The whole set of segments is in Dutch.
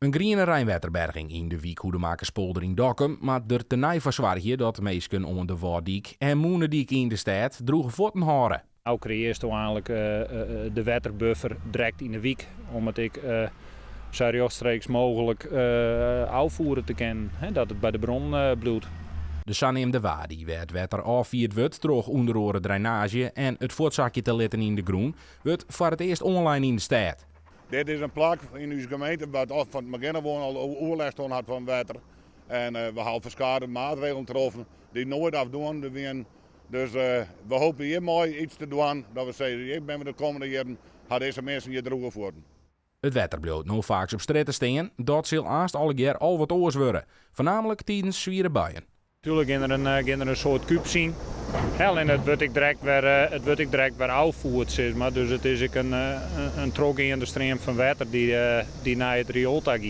Een groene Rijnwaterberging in de Wiek Hoedemakerspolder in Dokkum, maar er tenij verzwaar dat meesken om de Waardiek en Moenendiek in de stad droegen voeten horen. Nou creëert je eigenlijk de waterbuffer direct in de Wiek, om het zo rechtstreeks mogelijk afvoeren te kennen, dat het bij de bron bloedt. De Sanneem de Wadi werd water afvierd wordt door onderoren drainage en het voortzakje te letten in de groen wordt voor het eerst online in de stad. Dit is een plek in onze gemeente wat van het begin al oorlast had van water. En we hebben verschillende maatregelen getroffen die nooit afdoen. Dus we hopen hier mooi iets te doen. Dat we zeggen, ik ben de komende jaren gaan deze mensen hier droegen worden. Het water bloot nu vaak op straat staan. Dat zal aanst alle keer al wat oors worden. Voornamelijk tijdens zware buien. Natuurlijk gaan er een soort kuip zien. En het wordt direct weer afvoerd, zeg maar. Dus het is een trok in de stroom van water die naar het riool gaat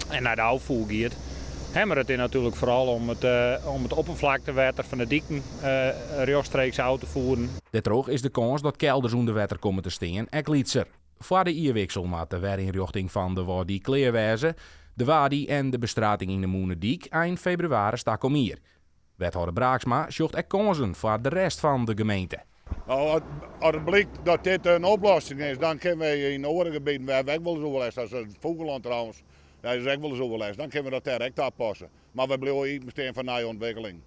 en naar de afvoer gaat. Maar het is natuurlijk vooral om het oppervlaktewater van de dieken rechtstreeks uit te voeren. Dit droog is de kans dat kelders onder water komen te staan en lietser. Voor de ierwissel moet er weer in richting van de Wadi kleerwijzen, de Wadi en de bestrating in de Moenendiek eind februari stak om hier. Wethouder Braaksma zocht er kansen voor de rest van de gemeente. Nou, als het blijkt dat dit een oplossing is, dan kunnen we in andere gebieden waar we ook wel eens overlast. Dat is het Vogeland trouwens, dat is ook wel eens overlast. Dan kunnen we dat direct aanpassen. Maar we blijven niet meteen van nieuwe ontwikkeling.